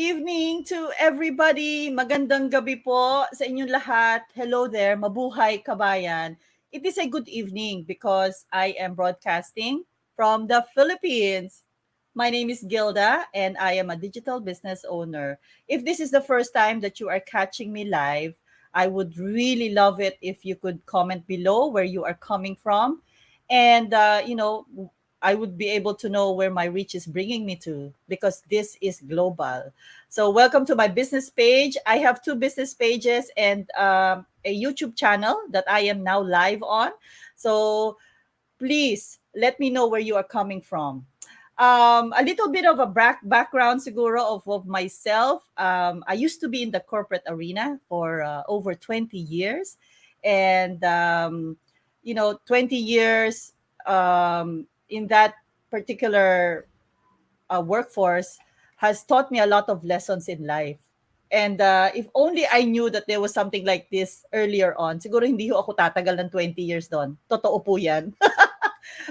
evening to everybody. Magandang gabi po sa inyong lahat. Hello there, mabuhay kabayan. It is a good evening because I am broadcasting from the Philippines. My name is Gilda and I am a digital business owner. If this is the first time that you are catching me live, I would really love it if you could comment below where you are coming from. And, I would be able to know where my reach is bringing me to because this is global. So, welcome to my business page. I have two business pages and a YouTube channel that I am now live on. So, please let me know where you are coming from. A little bit of a background siguro of myself. I used to be in the corporate arena for over 20 years. And, 20 years in that particular workforce has taught me a lot of lessons in life. And if only I knew that there was something like this earlier on, siguro hindi ho ako tatagal ng 20 years doon. Totoo po yan.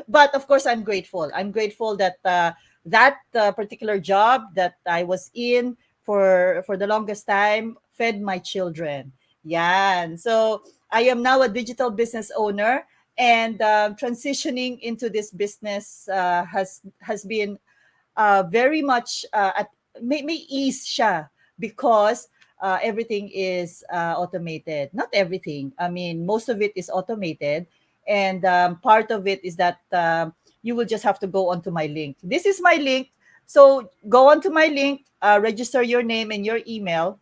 But of course, I'm grateful. I'm grateful that that particular job that I was in for the longest time fed my children. Yan. So I am now a digital business owner, and transitioning into this business has been very much may ease siya because everything is automated. Not everything. I mean, most of it is automated. And part of it is that you will just have to go onto my link. This is my link. So go onto my link, register your name and your email.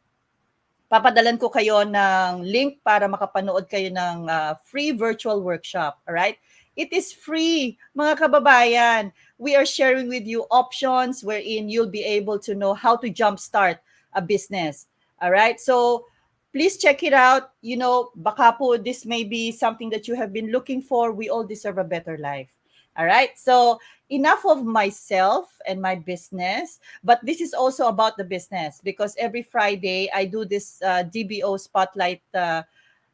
Papadalan ko kayo ng link para makapanood kayo ng free virtual workshop. All right? It is free, mga kababayan. We are sharing with you options wherein you'll be able to know how to jumpstart a business. All right? So please check it out. You know, baka po this may be something that you have been looking for. We all deserve a better life. All right? So enough of myself and my business, but this is also about the business because every Friday I do this DBO Spotlight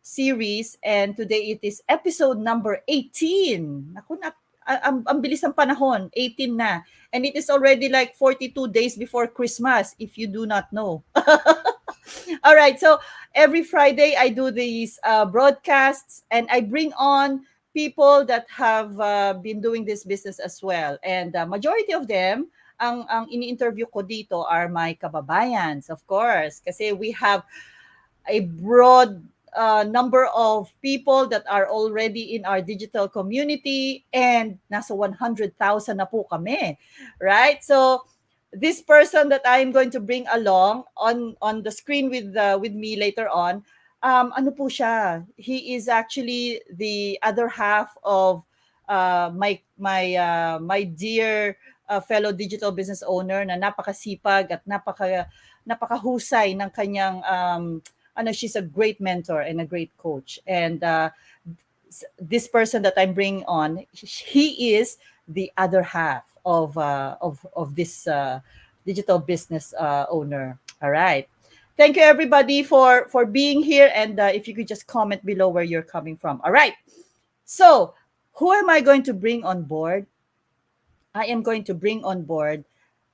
series, and today it is episode number 18. Naku, ang bilis ng panahon, 18 na. And it is already like 42 days before Christmas, if you do not know. All right, so every Friday I do these broadcasts, and I bring on people that have been doing this business as well. And majority of them, ang ini-interview ko dito are my kababayans, of course. Kasi we have a broad number of people that are already in our digital community, and nasa 100,000 na po kami, right? So this person that I'm going to bring along on the screen with me later on, ano po siya? He is actually the other half of my dear fellow digital business owner na napakasipag at napakahusay ng kanyang she's a great mentor and a great coach. And this person that I'm bringing on, he is the other half of this digital business owner. All right. Thank you everybody for being here, and if you could just comment below where you're coming from. All right. So, who am I going to bring on board? I am going to bring on board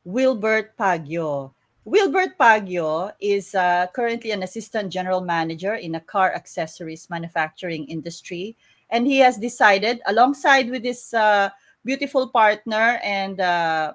WILBERT PAGUIO. WILBERT PAGUIO is currently an assistant general manager in a car accessories manufacturing industry, and he has decided, alongside with his beautiful partner and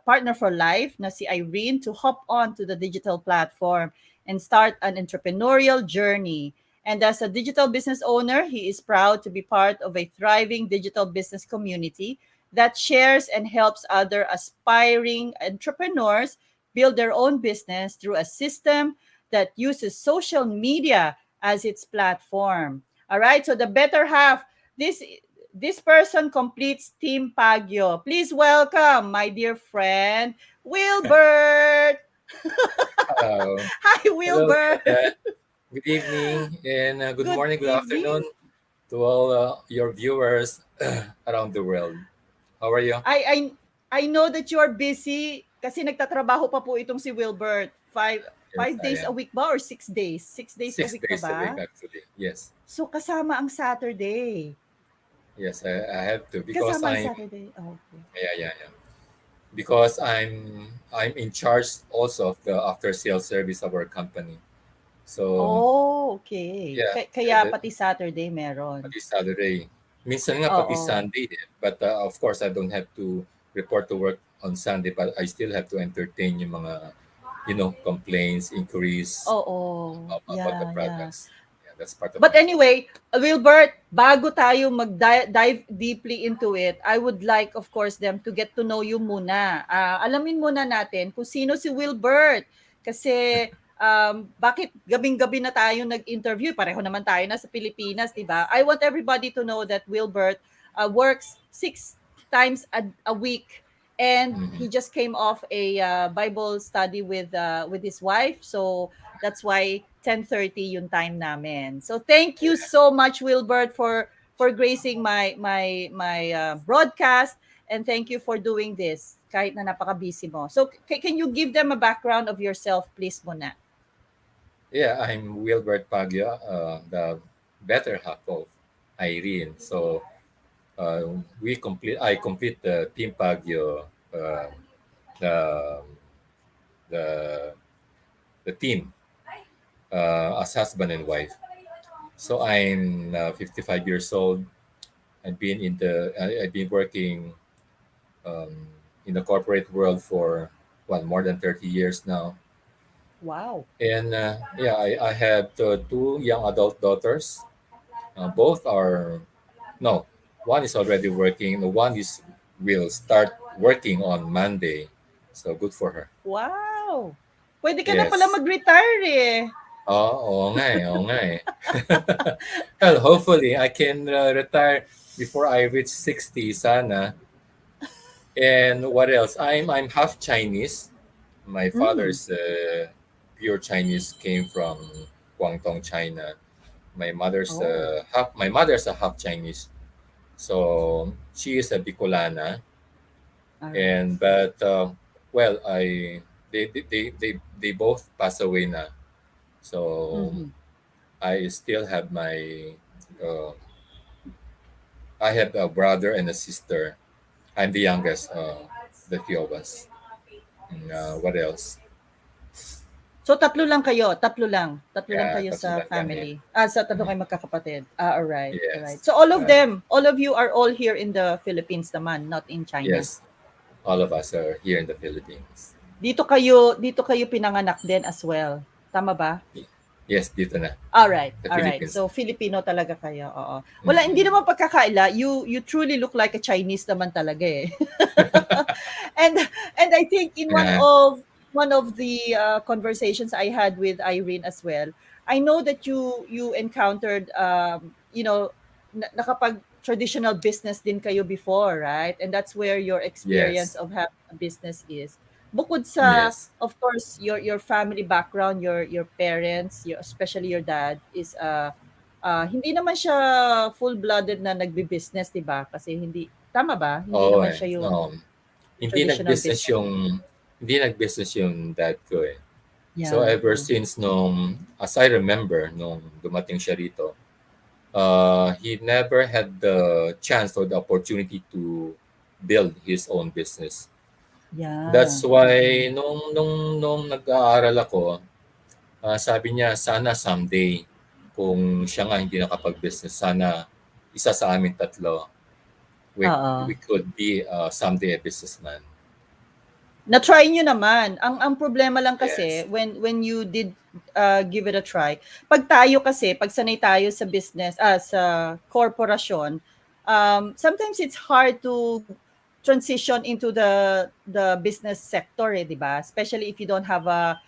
partner for life, na si Irene, to hop on to the digital platform and start an entrepreneurial journey. And as a digital business owner, he is proud to be part of a thriving digital business community that shares and helps other aspiring entrepreneurs build their own business through a system that uses social media as its platform. All right, so the better half, this person completes Team PAGUIO. Please welcome my dear friend, WILBERT. Hello. Hi, Hello. WILBERT. Good evening and good Good morning, good evening. afternoon to all your viewers around the world. How are you? I, I, I know that you are busy kasi nagtatrabaho pa po itong si WILBERT. Yes, Five I days a am. week ba or 6 days? 6 days a Six week ka days a week, ba? actually. Yes. So kasama ang Saturday. Yes, I have to because Kasama ang I'm. Saturday. Oh, okay. Yeah, yeah, yeah. because I'm in charge also of the after sales service of our company. So Oh, okay. yeah, Kaya pati Saturday meron. pati Saturday. Minsan nga pati Oo. Sunday eh. But of course, I don't have to report to work on Sunday, but I still have to entertain yung mga, complaints, inquiries Oo. about the Yeah, yeah. products. Yeah, that's part of But my job. anyway, Wilbert, bago tayo mag-dive deeply into it, I would like, of course, them to get to know you muna. Alamin muna natin kung sino si Wilbert. Kasi bakit gabing-gabi na tayo nag-interview? Pareho naman tayo na sa Pilipinas, di ba? I want everybody to know that Wilbert works 6 times a week, and Mhm. he just came off a Bible study with his wife. So that's why 10:30 yung time namin. So thank you so much, Wilbert, for gracing my broadcast, and thank you for doing this kahit na napaka-busy mo. So can you give them a background of yourself, please muna? Yeah, I'm Wilbert PAGUIO, the better half of Irene. So I complete the Team PAGUIO, the the the team as husband and wife. So I'm 55 years old. I've been working um, in the corporate world for more than 30 years now. Wow. And yeah, I have two young adult daughters. Both are no, one is already working. The one is will start working on Monday. So good for her. Wow. Pwede ka na pala Yes. mag-retire eh. Oo nga eh, oo nga eh. Well, hopefully I can retire before I reach 60 sana. And what else? I'm half Chinese. My Mm. father's pure Chinese, came from Guangdong, China. Oh, My mother's a half Chinese. So she is a Bicolana, all right. and but well, they both pass away now. So Mm-hmm. I still have my uh, I have a brother and a sister. I'm the youngest, the few of us. What else? So tatlo lang Yeah, kayo tatlo sa lang kami. family. Sa tatlo Mhm. kayo magkakapatid. All right, all right. Yes, So all of right. them, all of you are all here in the Philippines naman, not in China. Yes, all of us are here in the Philippines. Dito kayo pinanganak din as well. Tama ba? Yes, dito na, All right, the all right. Philippines. So Filipino talaga kayo. Oo. Wala, hindi Mm-mm. naman pagkakaila. You truly look like a Chinese naman talaga eh. and and I think in Uh, one of the conversations I had with Irene as well, I know that you encountered nakapag traditional business din kayo before, right? And that's where your experience yes, of having a business is. Bukod sa, yes. of course, your family background, your parents, especially your dad is hindi naman siya full-blooded na nagbi-business, 'di ba? Kasi tama ba? Hindi Oo naman eh. siya yung Oo. Hindi traditional nag-business business. yung dad ko eh. So Yeah, ever since as I remember, nung dumating siya rito, he never had the chance or the opportunity to build his own business. That's yeah. why nung nag-aaral ako, sabi niya sana someday kung siya nga hindi nakapag-business, sana isa sa amin tatlo we Oo. could be someday a businessman. Na-try niyo naman. Ang problema lang kasi Yes. when you did give it a try. Pag tayo kasi, pag sanay tayo sa business, sa korporasyon, sometimes it's hard to transition into the business sector, eh, 'di ba? Especially if you don't have a,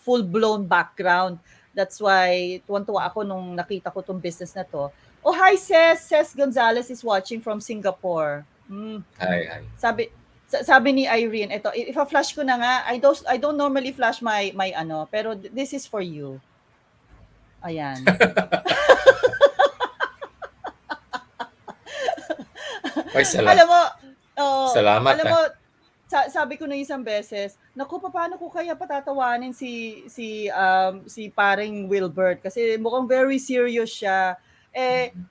full-blown background. That's why tuwang-tuwa ako nung nakita ko tong business na to. Oh, hi, Ces. Ces Gonzalez is watching from Singapore. Hi, hi. Sabi sabi ni Irene, ito, ifa-flash ko na nga. I don't normally flash my ano, pero this is for you. Ayan. Ay, Alam mo, salamat alam ha. mo, sabi ko na isang beses, naku, paano ko kaya patatawanin si paring Wilbert kasi mukhang very serious siya.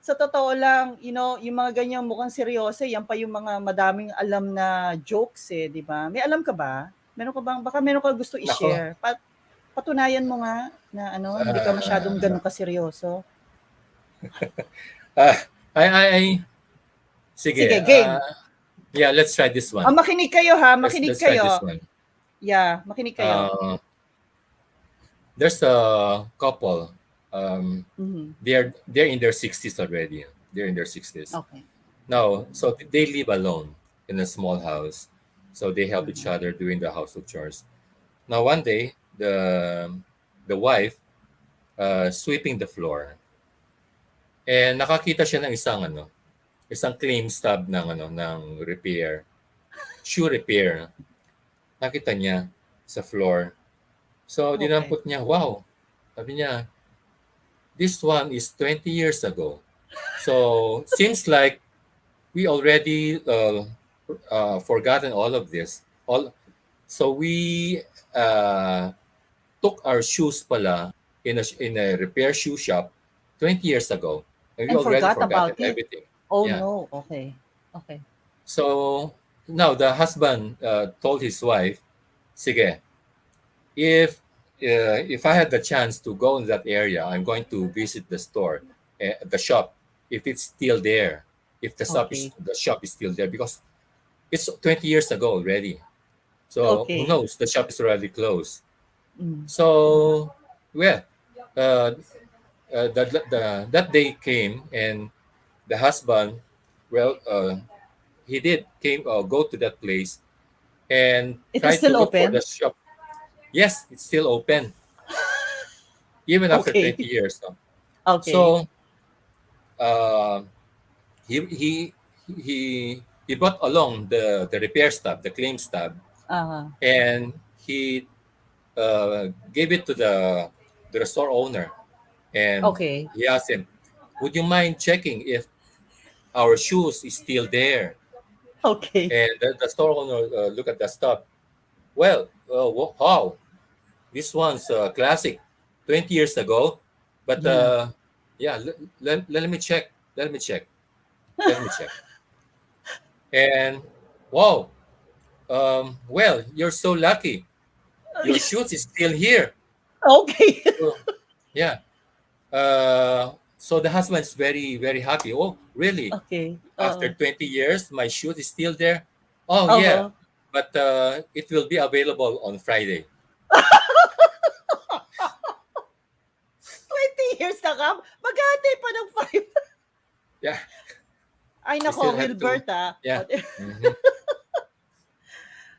Sa totoo lang, yung mga ganyang mukhang seryoso, yan pa yung mga madaming alam na jokes di ba? May alam ka ba? Meron ka bang, baka meron ka gusto Nako, i-share? Patunayan mo nga na hindi ka masyadong ah, ganun kaseryoso. ah, I sige, Sige, game. yeah, let's try this one. Makinig kayo ha, Let's makinig let's try this kayo. one. Yeah, makinig kayo. Uh, there's a couple. Mhm. They're in their 60s already. They're in their 60s. Okay. Now, so they live alone in a small house. So they help each Mhm. other doing the household chores. Now, one day, the wife sweeping the floor, and nakakita siya ng isang claim stub ng repair, shoe repair. Nakita niya sa floor. So Okay. dinampot niya, wow. Sabi niya, this one is 20 years ago. So seems like we already forgotten all of this. So we uh, took our shoes pala in a repair shoe shop 20 years ago, and we And already forgot forgotten about it. everything. Oh Yeah. no. Okay. Okay. So now the husband told his wife, "Sige, if I had the chance to go in that area, I'm going to visit the store, the shop, if it's still there, if Okay. the shop is still there, because it's 20 years ago already. So who Okay. knows? The shop is already closed. Mm. So well, uh, that day came, and the husband, well, he did came go to that place and It is tried to still look for the open? shop. Yes, it's still open even after Okay. 20 years. No? Okay. So uh, he he he he brought along the repair stuff, the claim stuff, Uh, and he gave it to the store owner, and okay. he asked him, "Would you mind checking if our shoes is still there?" Okay. And the store owner look at the stuff. Well, how? This one's classic, 20 years ago. But Yeah. yeah, let me check. Let me check. Let me check. And wow, well, you're so lucky. Your shoes is still here. Okay. So, yeah. So the husband's very, very happy. Oh, really? Okay. After 20 years, my shoes is still there? Oh, yeah. Uh-huh. But it will be available on Friday. 20 years na ka? Maghahantay pa ng 5. Yeah, Ay you still nako, have to. Wilbert ah. Yeah. Mhm.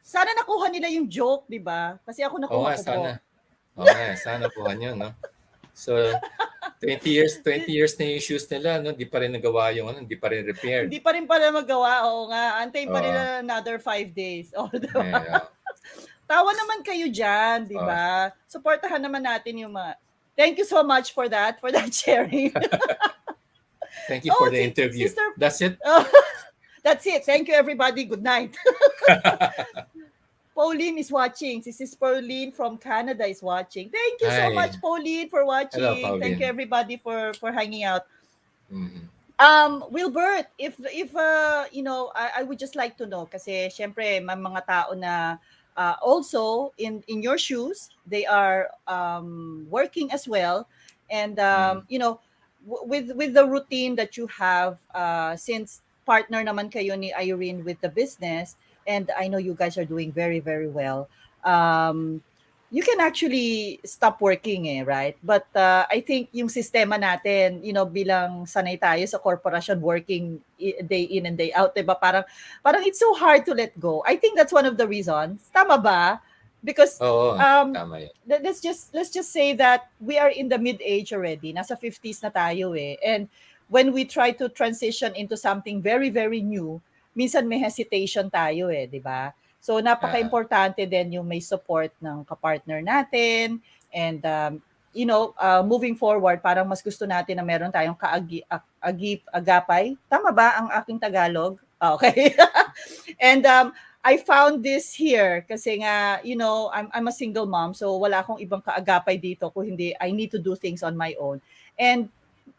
Sana nakuha nila yung joke, di ba? Kasi ako Oo nakuha nga, ko po. sana. Oo nga, sana kuha nyo, no? So, 20 years na yung shoes nila, no? Di pa rin nagawa yung di pa rin repaired. Hindi pa rin pala magawa. Oo nga. Antayin pa Oo. nila another 5 days. Oh, di ba? Yeah. Tawa naman kayo dyan, di Oo. ba? Suportahan naman natin yung mga... Thank you so much for that sharing. Thank you for the Si interview. Sister... That's it? That's it. Thank you, everybody. Good night. Pauline is watching. This is Pauline from Canada is watching. Thank you so Hi. much, Pauline, for Hello, watching. Thank you, Pauline. everybody, for hanging out. Mhm. Wilbert, if I would just like to know kasi syempre may mga tao na also in your shoes, they are working as well, and Mhm. with the routine that you have, since partner naman kayo ni Irene with the business, and I know you guys are doing very very well. You can actually stop working right? But I think yung sistema natin, bilang sanay tayo sa korporasyon working day in and day out, 'di ba? Parang it's so hard to let go. I think that's one of the reasons. Tama ba? Because Oo, um tama yan. let's just say that we are in the mid-age already. Nasa 50s na tayo And when we try to transition into something very very new, minsan may hesitation tayo 'di ba? So Ah, napaka-importante din yung may support ng kapartner natin, and moving forward parang mas gusto natin na meron tayong agapay. Tama ba ang aking Tagalog? Okay. And I found this here kasi nga, I'm a single mom, so wala akong ibang kaagapay dito kung hindi I need to do things on my own. And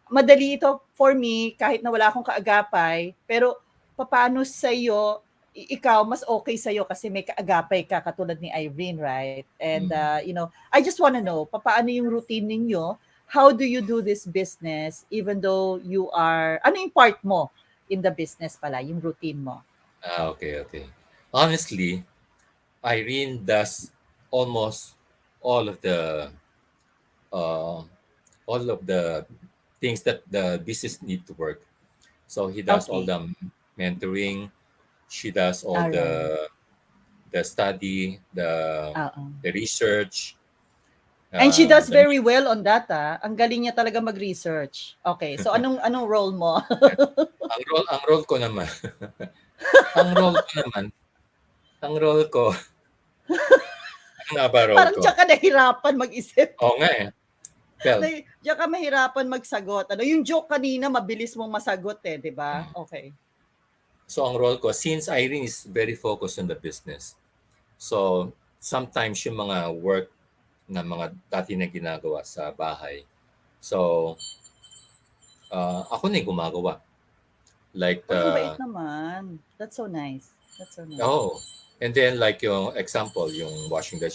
madali ito for me kahit na wala akong kaagapay, pero papaano sa'yo, ikaw, mas okay sa'yo kasi may kaagapay ka katulad ni Irene, right? And, Mm. I just wanna know, papaano yung routine ninyo? How do you do this business even though you are, ano yung part mo in the business pala, yung routine mo? Okay, okay. Honestly, Irene does almost all of the uh, all of the things that the business need to work. So he does all Okay, the mentoring. She does all all right. the study, Oo. the research, And she does the very well on that, ah. Ang galing niya talaga mag-research. Okay, so anong role mo? ang role ko naman ang role ko naman ang role ko ano nga ba role Parang ko? diyan ka nahirapan mag-isip. Oo nga eh. Well, Diyan ka mahirapan magsagot. Ano, yung joke kanina mabilis mong masagot eh, 'di ba? mm. Okay. So ang role ko, since Irene is very focused on the business, so sometimes yung mga work na mga dati na ginagawa sa bahay, so ako na yung gumagawa. Like, Uy, ang bait naman. That's so nice. That's so nice. oh, and then like yung example, yung washing the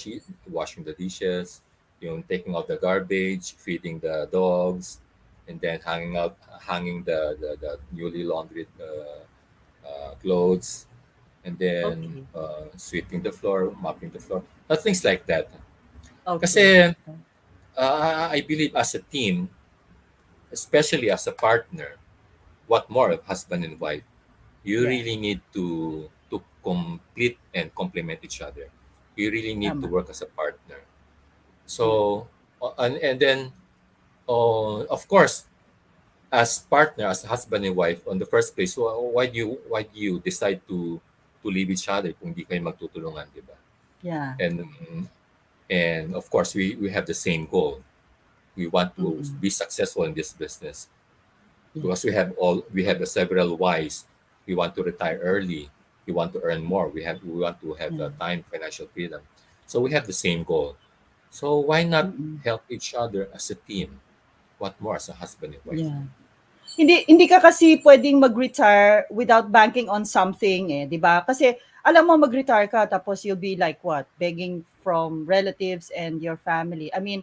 dishes, yung taking out the garbage, feeding the dogs, and then hanging the newly laundered clothes, and then Okay. sweeping the floor, mopping the floor, things like that. Okay. Kasi I believe as a team, especially as a partner, what more of husband and wife, you Yes. really need to complete and complement each other. You really need to Tama. work as a partner. Yeah. So and then of course, as partner, as husband and wife, on the first place, why do you decide to leave each other kung di kayo magtutulungan, di ba? Yeah. And of course, we have the same goal. We want to Mm-mm. be successful in this business Yeah. because we have several whys. We want to retire early. We want to earn more. We want to have Yeah. the time, financial freedom. So we have the same goal. So why not Mm-mm. help each other as a team? What more as a husband and wife? Yeah. Hindi ka kasi pwedeng mag-retire without banking on something eh, 'di ba? Kasi alam mo mag-retire ka tapos you'll be like what? Begging from relatives and your family. I mean,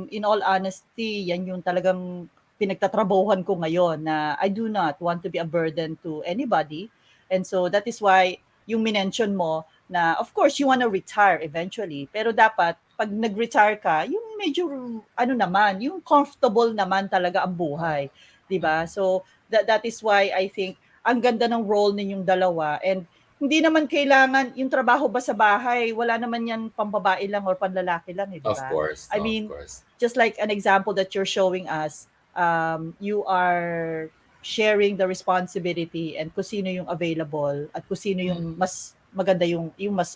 in all honesty, yan yung talagang pinagtatrabahuhan ko ngayon na I do not want to be a burden to anybody. And so that is why yung minention mo na of course you wanna retire eventually, pero dapat pag nag-retire ka, yung medyo ano naman, yung comfortable naman talaga ang Uh, buhay. 'Di mm, ba? So that is why I think ang ganda ng role ninyong dalawa, and hindi naman kailangan yung trabaho ba sa bahay, wala naman yan pambabae lang or panlalaki lang eh, 'di of ba? course, I of mean, course. just like an example that you're showing us, you are sharing the responsibility and kung sino yung available at kung sino Mm, yung mas maganda yung mas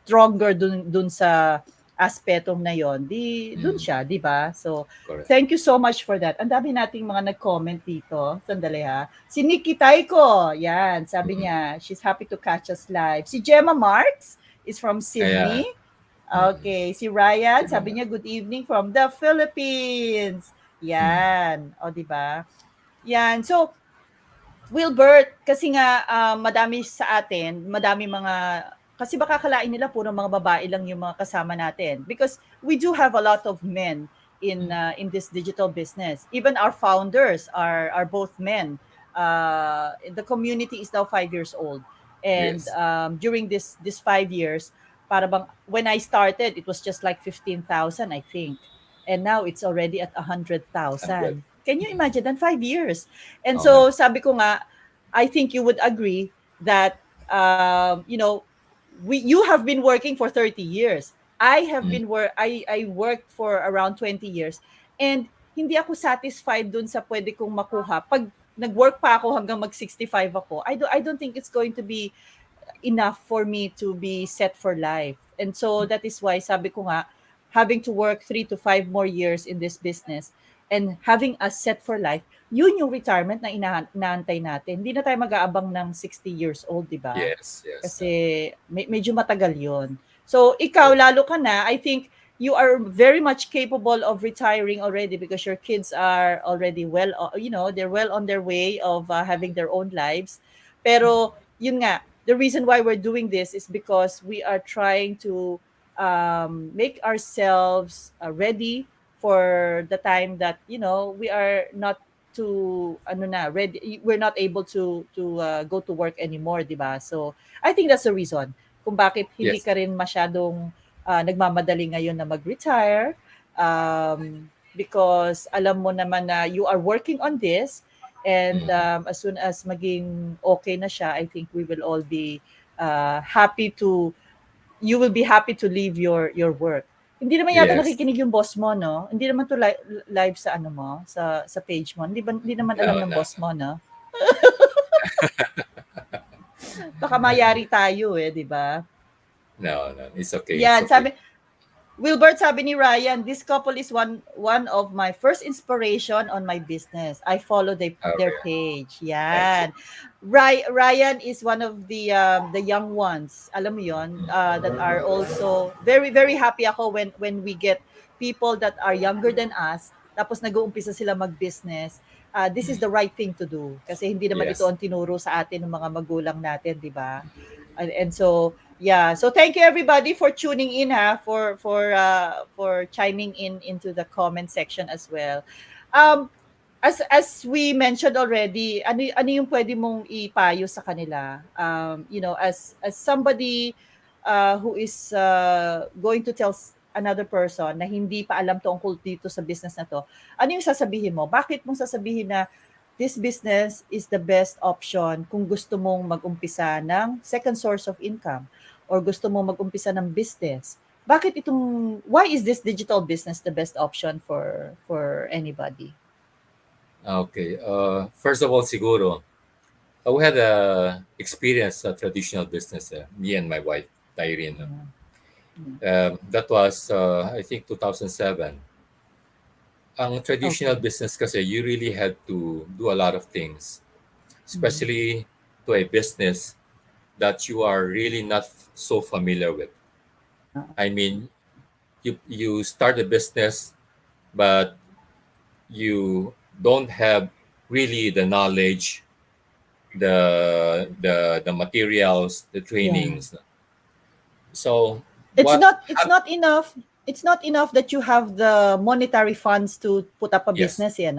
stronger dun sa aspetong na yon, di dun mm, siya, di ba? So correct. thank you so much for that. Ang dami nating mga nag-comment dito. Sandali ha. Si Nikki Taiko, yan, sabi Mm, niya, she's happy to catch us live. Si Gemma Marks is from kaya, Sydney. mm, Okay, si Ryan, si sabi mama. niya good evening from the Philippines. Mm, Yan, o di ba? Yan. So, Wilbert, kasi nga madami sa atin, madami mga kasi baka kalain nila puro mga babae lang yung mga kasama natin because we do have a lot of men mm, in this digital business. Even our founders are both men. The community is now 5 years old, and yes, during this 5 years, para bang when I started, it was just like 15,000, I think, and now it's already at 100. 100,000. Can you imagine that 5 years? And Oo nga. so sabi ko nga, I think you would agree that you have been working for 30 years. Mm, I worked for around 20 years, and hindi ako satisfied dun sa pwede kong makuha. Pag nag-work pa ako hanggang mag-65 ako, I don't think it's going to be enough for me to be set for life. And so mm, that is why sabi ko nga, having to work 3 to 5 more years in this business and having us set for life, yun yung retirement na inaantay natin. Hindi na tayo mag-aabang ng 60 years old, di ba? yes, yes. Kasi medyo matagal yon. So ikaw, Correct. lalo ka na, I think you are very much capable of retiring already because your kids are already well, they're well on their way of having their own lives. Pero yun nga, the reason why we're doing this is because we are trying to make ourselves ready for the time that we are not to ano na ready, we're not able to go to work anymore, 'di ba? So I think that's the reason kung bakit hindi Yes. ka rin masyadong nagmamadali ngayon na mag-retire, because alam mo naman na you are working on this, and Mm. as soon as maging okay na siya, I think we will all be happy to you will be happy to leave your work. Hindi naman yata Yes. nakikinig yung boss mo, no? Hindi naman to live sa ano mo, sa page mo. Hindi naman alam No, ng no, boss mo, no? Baka mayari tayo eh, di ba? no, no. It's okay. It's Yan, okay. Wilbert, sabi ni Ryan, this couple is one of my first inspiration on my business. I follow their Okay. page. Thank you. Yan. Ryan is one of the young ones. Alam mo 'yon, that are also very very happy ako when we get people that are younger than us tapos nag-uumpisa sila mag-business. This is the right thing to do kasi hindi naman ito Yes. ang tinuro sa atin ng mga magulang natin, 'di ba? And so yeah, so thank you everybody for tuning in, for chiming in into the comment section as well. um as we mentioned already, ano yung pwede mong ipayo sa kanila, as somebody who is going to tell another person na hindi pa alam tungkol dito sa business na to, ano yung sasabihin mo, bakit mong sasabihin na this business is the best option kung gusto mong mag-umpisa ng second source of income or gusto mong mag-umpisa ng business? Why is this digital business the best option for anybody? Okay. First of all, siguro, we had a experience traditional business. Me and my wife, Tyrene. Yeah. That was, I think, 2007. Ang traditional Okay. business kasi, you really had to do a lot of things, Mhm. especially to a business that you are really not so familiar with. I mean, you start a business, but you don't have really the knowledge, the materials, the Yeah. trainings. So It's what not it's not enough. It's not enough that you have the monetary funds to put up a yes, business, yes,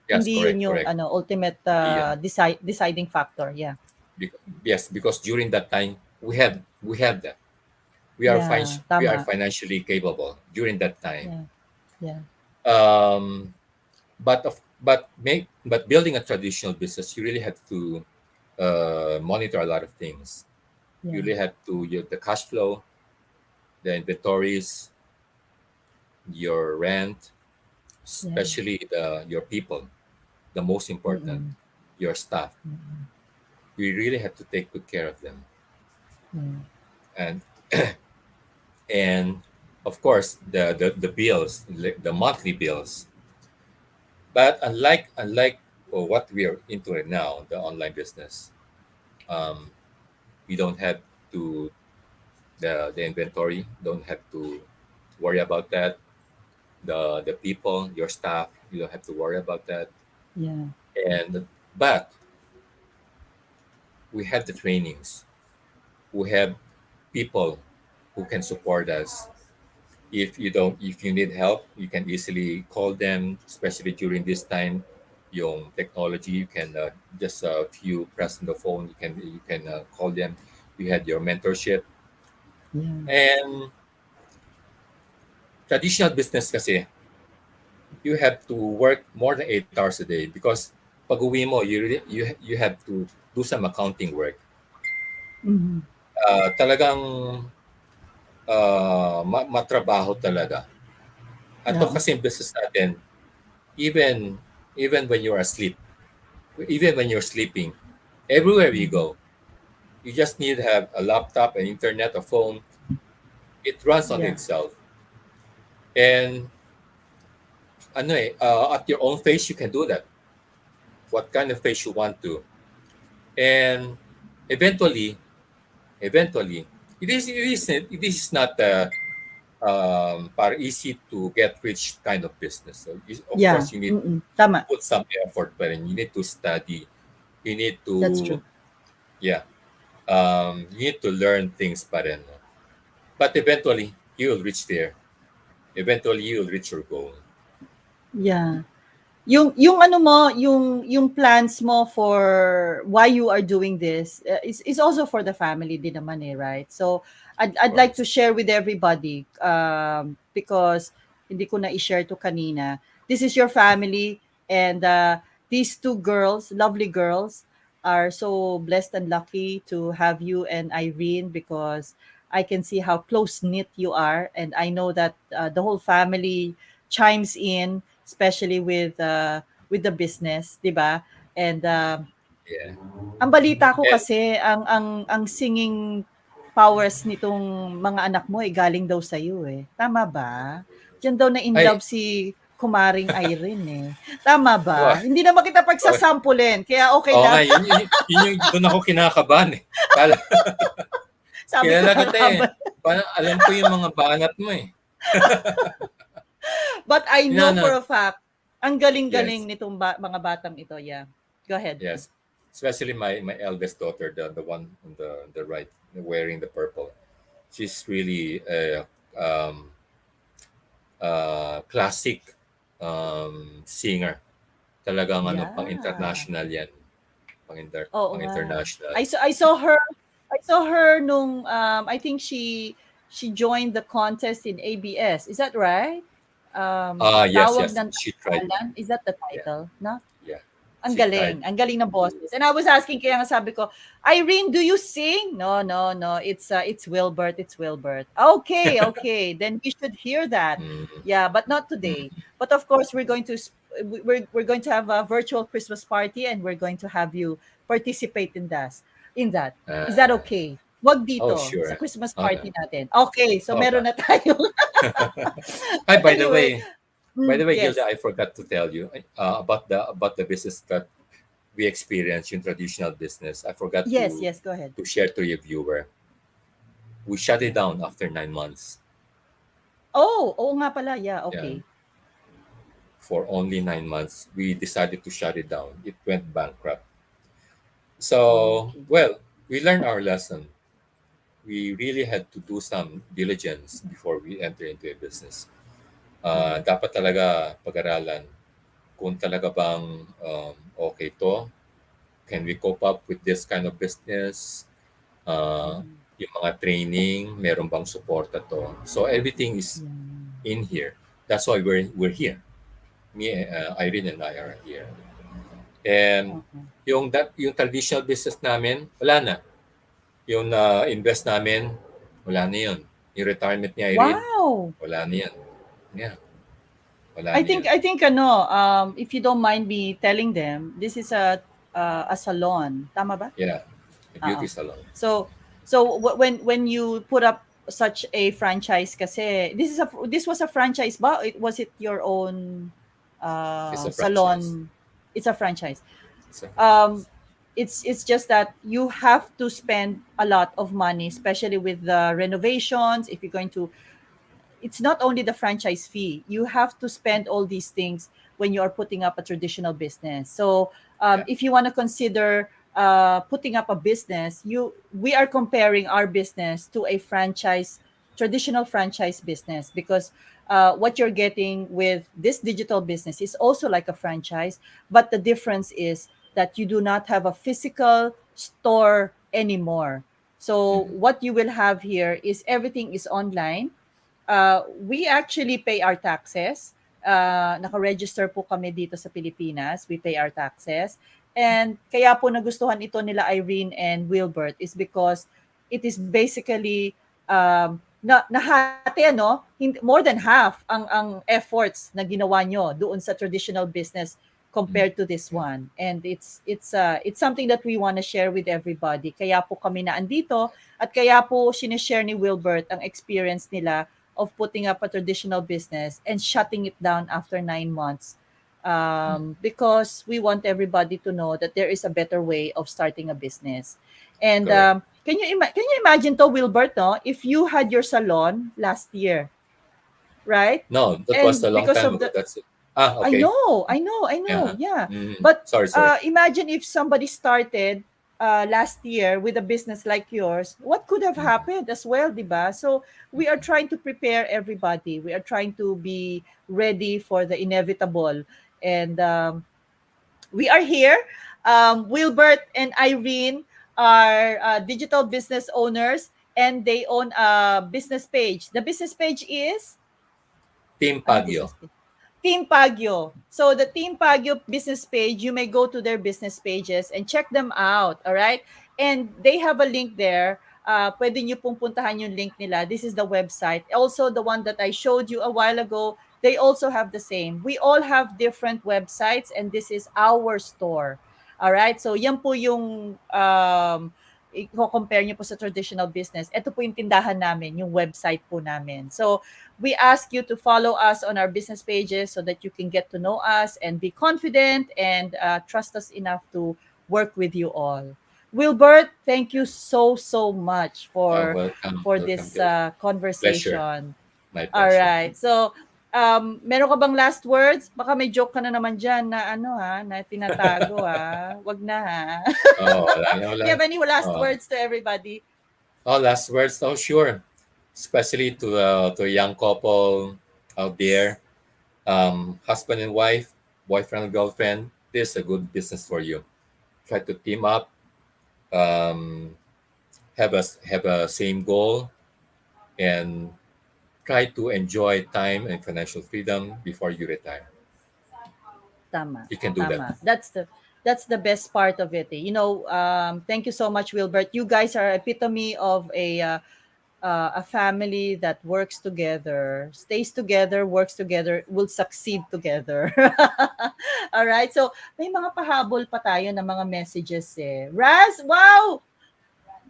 Hindi yun correct, yung correct. ultimate Yeah. deciding factor. Yeah. Yes, because during that time we had that. Yeah, We are tama. financially capable during that time. Yeah. Yeah. Um, but building a traditional business, you really have to monitor a lot of things. Yeah. You really have to the cash flow, the inventories, your rent, Yeah. especially your people, the most important, Mm-mm. your staff. Mm-mm. You really have to take good care of them, Mm. and and of course the bills, the monthly bills. But unlike what we are into right now, the online business, um, we don't have to the inventory, don't have to worry about that. The people, your staff, you don't have to worry about that. Yeah. And but we have the trainings. We have people who can support us. If you need help, you can easily call them, especially during this time. Yung technology, you can just if you press on the phone, you can call them. You had your mentorship. Yeah. And traditional business kasi, you have to work more than 8 hours a day because pag uwi mo, you have to do some accounting work. Mm-hmm. Talagang matrabaho talaga. Ato Yeah. kasi yung business natin, even even when you're asleep, even when you're sleeping, everywhere you Mm-hmm. go, you just need to have a laptop, an internet, a phone. It runs on Yeah. itself. And at your own pace, you can do that. What kind of pace you want to. And eventually, it is not. para easy to get rich kind of business. So of Yeah. course, you need Mm-mm. Tama. put some effort, but you need to study. You need That's to, true. yeah, you need to learn things pa rin. No? But eventually, you will reach there. Eventually, you will reach your goal. Yeah. Yung ano mo, yung plans mo for why you are doing this is also for the family din naman eh, right? So Of I'd like to course. share with everybody because hindi ko na i-share to kanina. This is your family and these two girls, lovely girls, are so blessed and lucky to have you and Irene because I can see how close knit you are and I know that the whole family chimes in especially with the business, 'di ba? And Yeah. ang balita ko And kasi ang singing powers nitong mga anak mo ay galing daw sa iyo eh. Tama ba? Diyan daw na in ay, love si Kumaring Irene eh. Tama wow. ba? Hindi naman kita pagsasampulin, kaya okay Oo nga, lang. yun yung doon ako kinakabahan eh. Kala, Sabi ko kilala na kita nga eh. ba? Parang alam ko yung mga banat mo eh. But I know for Hinana, a fact, ang galing-galing yes, nitong mga batang ito. Yeah. Go ahead. yes. Especially my eldest daughter, the one on the right, wearing the purple. She's really a classic singer. Talagang ano, pang Yeah. international yan. Oo Pang nga. international. I saw her nung I think she joined the contest in ABS. Is that right? Yes, Tawag yes. ng She tried. Tanghalan. Is that the Yeah, title? No? yeah. Ang She tried galing. Ang galing ng to. boses. And I was asking kaya nga sabi ko, Irene, do you sing? No, no, no. It's Wilbert. It's Wilbert. Okay, okay. Then we should hear that. Mm, Yeah, but not today. mm. But of course, we're going to have a virtual Christmas party and we're going to have you participate in that. Is that Uh, okay? Wag oh, dito sa sure. Christmas Okay. party natin. Okay, so Okay. meron na tayo. Hi, But anyway, by the way, Gilda, yes. I forgot to tell you about the business that we experience in traditional business. I forgot Yes, yes, go ahead. to share to your viewer. We shut it Yeah. down after 9 months. Oh, oo nga pala. Yeah, Yeah, okay. for only 9 months, we decided to shut it down. It went bankrupt. So, Okay. well, we learned our lesson. We really had to do some diligence before we enter into a business. Mm. Dapat talaga pag-aralan kung talaga bang okay to. Can we cope up with this kind of business? Mm. Yung mga training, meron bang support to? So everything is Yeah. in here. That's why we're here. Me, Irene and I are here. And Okay. yung traditional business namin, wala na. Yung invest namin, wala na yun. Yung retirement ni Irene, Wow. wala na yan. Yeah, wala I na think yan. I think if you don't mind me telling them, this is a salon. Tama ba? Yeah, a beauty Oo. salon. So when you put up such a franchise kasi this was a franchise ba? Was it your own It's a franchise. salon? It's a franchise. It's a franchise. Um it's just that you have to spend a lot of money, especially with the renovations. If you're going to, it's not only the franchise fee. You have to spend all these things when you are putting up a traditional business. So Yeah. if you want to consider putting up a business, we are comparing our business to a traditional franchise business because what you're getting with this digital business is also like a franchise, but the difference is that you do not have a physical store anymore. So Mhm. what you will have here is everything is online. We actually pay our taxes. Naka-register po kami dito sa Pilipinas. We pay our taxes. And kaya po nagustuhan ito nila Irene and Wilbert is because it is basically nahati more than half ang efforts na ginawa nyo doon sa traditional business Mm. compared to this Yeah. one. And it's something that we want to share with everybody. Kaya po kami na andito at kaya po sinishare ni Wilbert ang experience nila of putting up a traditional business and shutting it down after 9 months. Mm. Because we want everybody to know that there is a better way of starting a business. And Correct. can you imagine to Wilbert, no? If you had your salon last year, right? No, that was And a long because time of ago. the That's it. Ah, okay. I know, Yeah. yeah. Mm. But Sorry, sorry. imagine if somebody started last year with a business like yours, what could have Mm. happened as well, diba? So we are trying to prepare everybody. We are trying to be ready for the inevitable. And we are here. Wilbert and Irene are digital business owners, and they own a business page. The business page is, Team anong Pagio. business page? Team Pagyo. So the Team Pagyo business page, you may go to their business pages and check them out, all right? And they have a link there. Pwede nyo pong puntahan yung link nila. This is the website. Also, the one that I showed you a while ago, they also have the same. We all have different websites, and this is our store. All right? So yan po yung i-compare nyo po sa traditional business. Ito po yung tindahan namin, yung website po namin. So, we ask you to follow us on our business pages so that you can get to know us and be confident and trust us enough to work with you all. Wilbert, thank you so much Welcome. for Welcome, this Bill. Pleasure. conversation. My All pleasure. right. So, meron ka bang last words? Baka may joke ka na naman dyan na ano ha, na tinatago ha. Wag na ha. Oh, wala na, Do wala. you have any last Oh, words to everybody? last words. Oh, sure. Especially to a young couple out there, husband and wife, boyfriend and girlfriend. This is a good business for you. Try to team up. Um, have a same goal, and try to enjoy time and financial freedom before you retire. Tama, You can do that. tama. That's the best part of it. You know, thank you so much, Wilbert. You guys are epitome of a family that works together, stays together, works together, will succeed together. All right. So may mga pahabol pa tayo na mga messages eh. Raz, wow!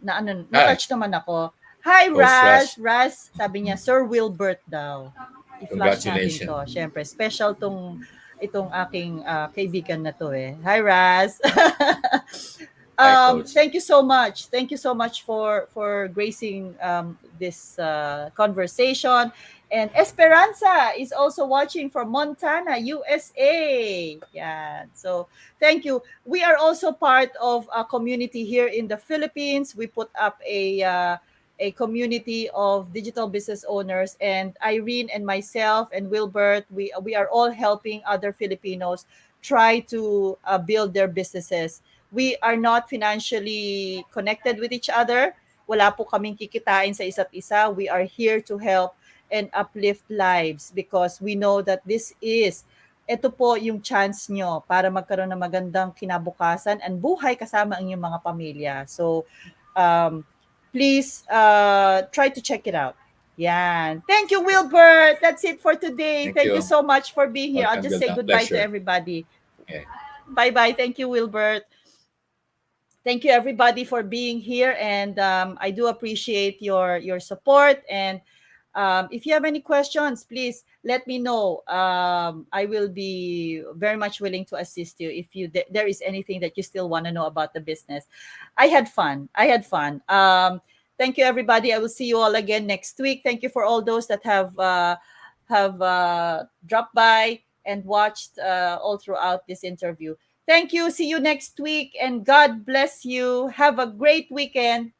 Hi, Na-touch naman ako. Hi, Coach Raz. Rush. Raz, sabi niya, Sir Wilbert daw. I-flash natin Congratulations. to. Siyempre, special itong aking kaibigan na to eh. Hi, Raz. Hi, Coach. Thank you so much. Thank you so much for gracing this conversation. And Esperanza is also watching from Montana, USA. Yeah. So thank you. We are also part of a community here in the Philippines. We put up a community of digital business owners, and Irene and myself and Wilbert, we are all helping other Filipinos try to build their businesses. We are not financially connected with each other. Wala po kaming kikitain sa isa't isa. We are here to help and uplift lives because we know that ito po yung chance nyo para magkaroon ng magandang kinabukasan and buhay kasama ang inyong mga pamilya. So, um, please try to check it out. Yan. Thank you, Wilbert. That's it for today. Thank Thank you you. so much for being here. I'll Welcome, just say Gilda. goodbye to Pleasure. everybody. Okay. Bye-bye. Thank you, Wilbert. Thank you everybody for being here, and I do appreciate your support. And if you have any questions, please let me know. I will be very much willing to assist you if there is anything that you still want to know about the business. I had fun. Thank you everybody. I will see you all again next week. Thank you for all those that have dropped by and watched all throughout this interview. Thank you. See you next week, and God bless you. Have a great weekend.